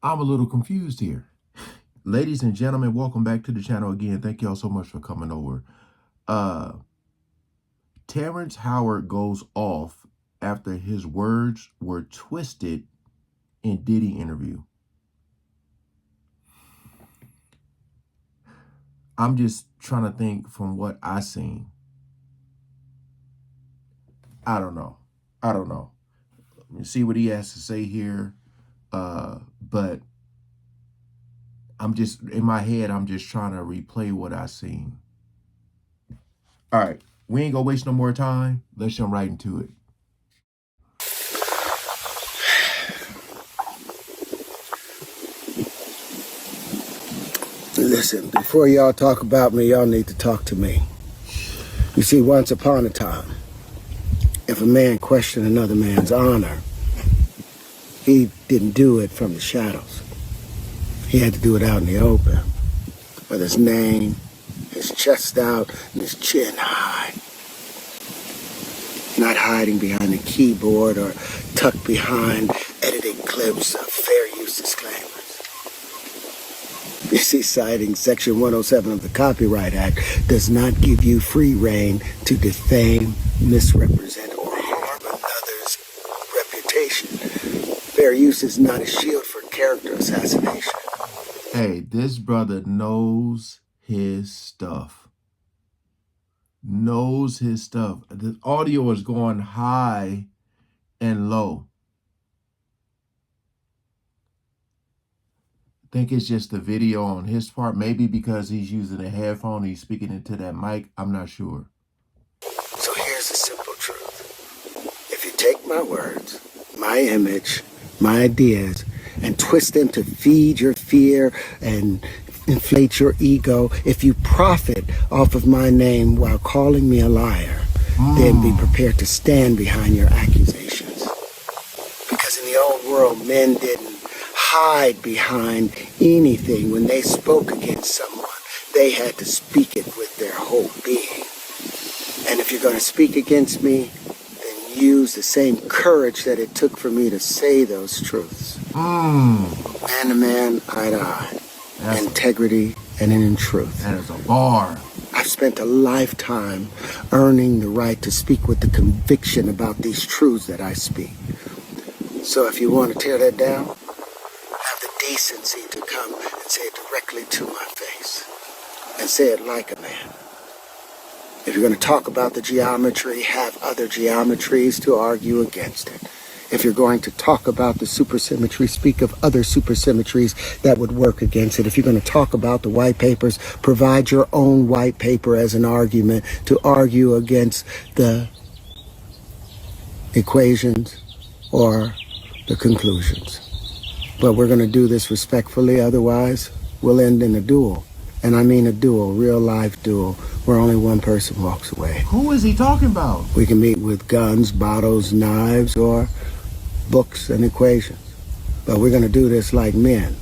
I'm a little confused here. Ladies and gentlemen, welcome back to the channel again. Thank y'all so much for coming over. Terrence Howard goes off after his words were twisted in Diddy interview. I'm just trying to think from what I seen. I don't know. Let me see what he has to say here. But I'm just, in my head, I'm just trying to replay what I seen. All right. We ain't gonna waste no more time. Let's jump right into it. Listen, before y'all talk about me, y'all need to talk to me. You see, once upon a time, if a man questioned another man's honor, he didn't do it from the shadows. He had to do it out in the open, with his name, his chest out, and his chin high. Not hiding behind a keyboard or tucked behind editing clips of fair use disclaimers. You see, citing Section 107 of the Copyright Act does not give you free rein to defame, misrepresent, or harm another's reputation. Fair use is not a shield for character assassination. Hey, this brother knows his stuff. The audio is going high and low. I think it's just the video on his part. Maybe because he's using a headphone, he's speaking into that mic. I'm not sure. So here's the simple truth. If you take my words, my image, my ideas, and twist them to feed your fear and inflate your ego, if you profit off of my name while calling me a liar, then be prepared to stand behind your accusations. Because in the old world, men didn't hide behind anything. When they spoke against someone, they had to speak it with their whole being. And if you're going to speak against me, then use the same courage that it took for me to say those truths. Man to man, eye to eye. Integrity and in truth. That is a bar. I've spent a lifetime earning the right to speak with the conviction about these truths that I speak. So if you want to tear that down, have the decency to come and say it directly to my face. And say it like a man. If you're going to talk about the geometry, have other geometries to argue against it. If you're going to talk about the supersymmetry, speak of other supersymmetries that would work against it. If you're going to talk about the white papers, provide your own white paper as an argument to argue against the equations or the conclusions. But we're going to do this respectfully, otherwise we'll end in a duel. And I mean a duel, real life duel, where only one person walks away. Who is he talking about? We can meet with guns, bottles, knives, or books and equations. But we're going to do this like men.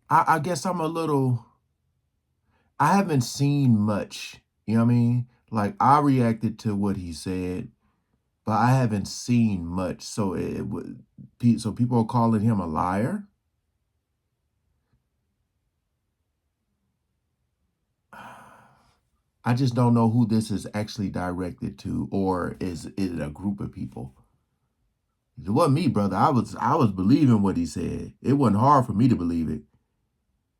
I guess I'm a little... I haven't seen much. You know what I mean? Like, I reacted to what he said, but I haven't seen much. So so people are calling him a liar? I just don't know who this is actually directed to, or is it a group of people? It wasn't me, brother. I was believing what he said. It wasn't hard for me to believe it,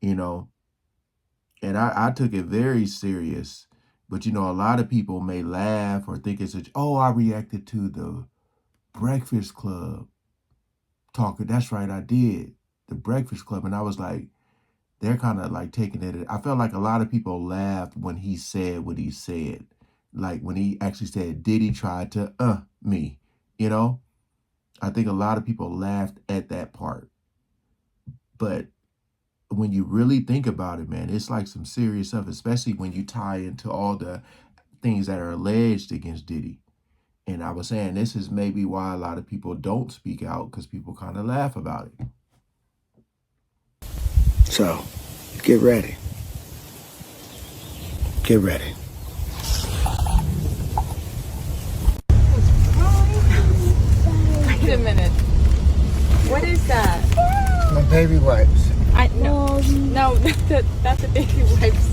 you know. And I took it very serious. But, you know, a lot of people may laugh or think it's I reacted to the Breakfast Club talking. That's right, I did. The Breakfast Club. And I was like, they're kind of like taking it. I felt like a lot of people laughed when he said what he said. Like when he actually said, Diddy tried to me, you know? I think a lot of people laughed at that part. But when you really think about it, man, it's like some serious stuff, especially when you tie into all the things that are alleged against Diddy. And I was saying this is maybe why a lot of people don't speak out, because people kind of laugh about it. So, get ready. Get ready. Wait a minute. What is baby wipes. No, not the baby wipes.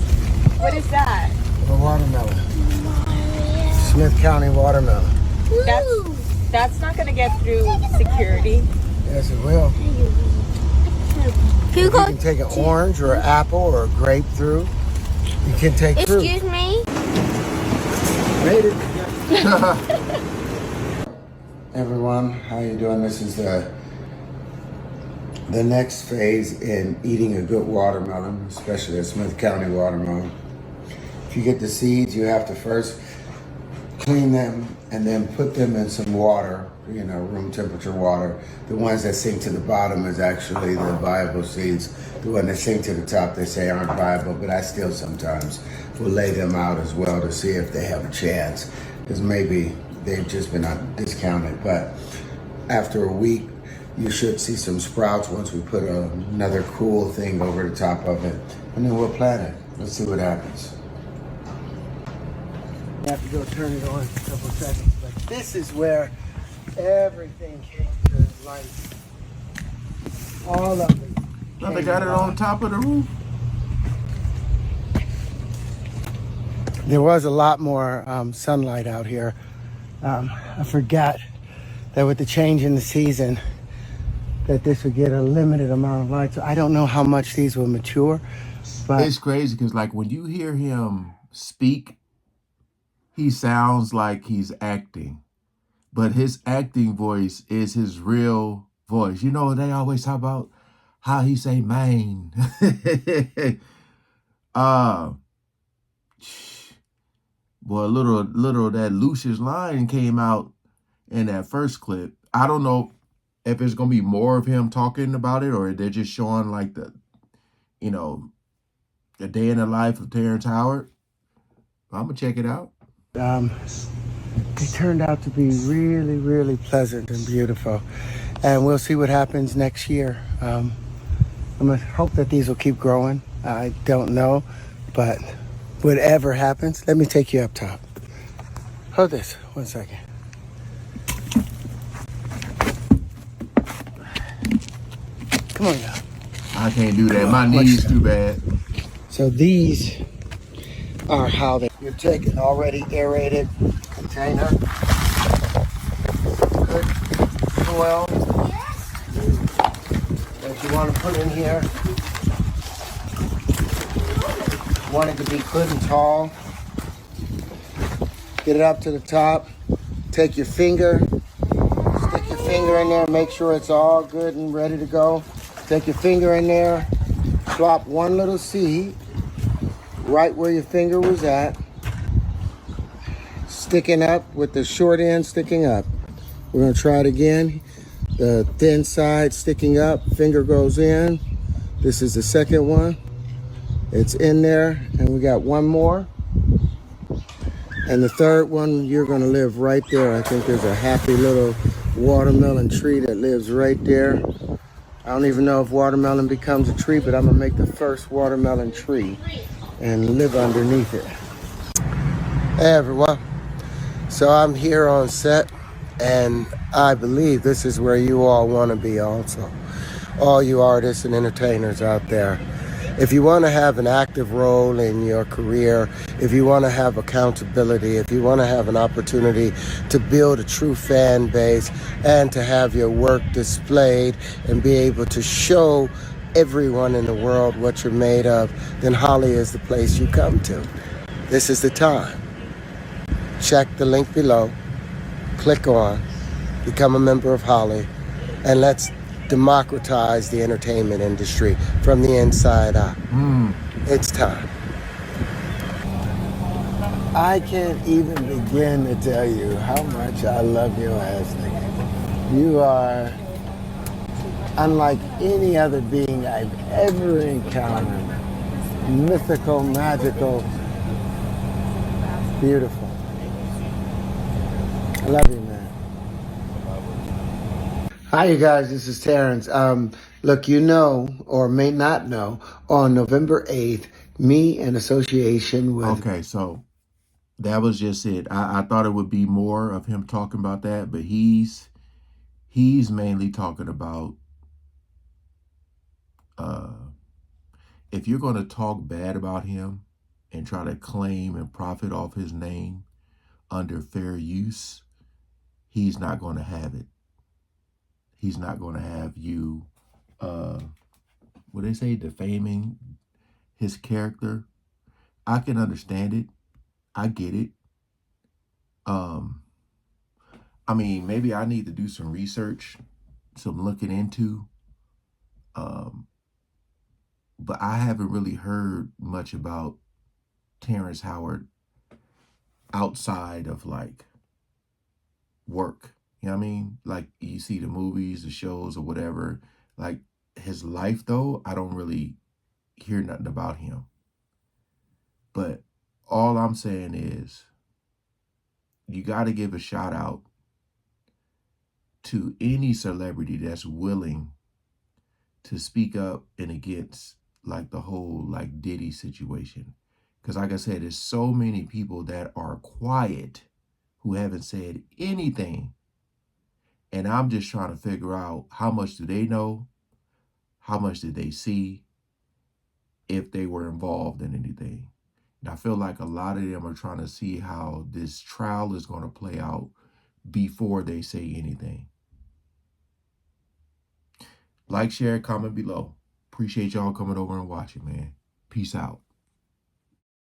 What is that? A watermelon. Smith County watermelon. That's not gonna get through security. Yes, it will. You can take an orange or an apple or a grape through. You can take fruit. Excuse me? Made it. Everyone, how you doing? This is the next phase in eating a good watermelon, especially a Smith County watermelon. If you get the seeds, you have to first clean them and then put them in some water, room temperature water. The ones that sink to the bottom is actually the viable seeds. The ones that sink to the top, they say aren't viable, but I still sometimes will lay them out as well to see if they have a chance, because maybe they've just been discounted. But after a week, you should see some sprouts once we put another cool thing over the top of it, and then we'll plant it. Let's see what happens. You have to go turn it on for a couple of seconds, but this is where everything came to life. All of it. Now they got it on top of the roof. There was a lot more sunlight out here. I forgot that with the change in the season, that this would get a limited amount of light. So I don't know how much these will mature, but It's crazy because, like, when you hear him speak, he sounds like he's acting, but his acting voice is his real voice. They always talk about how he say "man." Boy, little that Lucius line came out in that first clip. I don't know if it's gonna be more of him talking about it, or they're just showing like the day in the life of Terrence Howard. I'm gonna check it out. they turned out to be really, really pleasant and beautiful. And we'll see what happens next year. I'm gonna hope that these will keep growing. I don't know, but whatever happens, let me take you up top. Hold this 1 second. Come on now. I can't do that. My knees too bad. So these are how you take an already aerated container, good soil that you want to put in here. You want it to be good and tall. Get it up to the top. Take your finger, stick your finger in there, make sure it's all good and ready to go. Take your finger in there, drop one little seed right where your finger was at, sticking up with the short end sticking up. We're gonna try it again. The thin side sticking up, finger goes in. This is the second one. It's in there, and we got one more. And the third one, you're gonna live right there. I think there's a happy little watermelon tree that lives right there. I don't even know if watermelon becomes a tree, but I'm gonna make the first watermelon tree and live underneath it. Hey everyone, so I'm here on set, and I believe this is where you all want to be also. All you artists and entertainers out there. If you want to have an active role in your career, if you want to have accountability, if you want to have an opportunity to build a true fan base and to have your work displayed and be able to show everyone in the world what you're made of, then Holly is the place you come to. This is the time. Check the link below, click on, become a member of Holly, and let's democratize the entertainment industry from the inside out. It's time. I can't even begin to tell you how much I love your ass nigga. You are unlike any other being I've ever encountered. Mythical, magical, beautiful. I love you, man. Hi, you guys. This is Terrence. Look, or may not know, on November 8th, me in association with... Okay, so that was just it. I thought it would be more of him talking about that, but he's mainly talking about If you're going to talk bad about him and try to claim and profit off his name under fair use, he's not going to have it. He's not going to have you, what they say, defaming his character. I can understand it. I get it. I mean, maybe I need to do some research, some looking into. But I haven't really heard much about Terrence Howard outside of like work. You know what I mean? Like you see the movies, the shows, or whatever. Like his life, though, I don't really hear nothing about him. But all I'm saying is you got to give a shout out to any celebrity that's willing to speak up and against like the whole like Diddy situation. Because like I said, there's so many people that are quiet who haven't said anything. And I'm just trying to figure out how much do they know? How much did they see? If they were involved in anything. And I feel like a lot of them are trying to see how this trial is going to play out before they say anything. Like, share, comment below. Appreciate y'all coming over and watching, man. Peace out.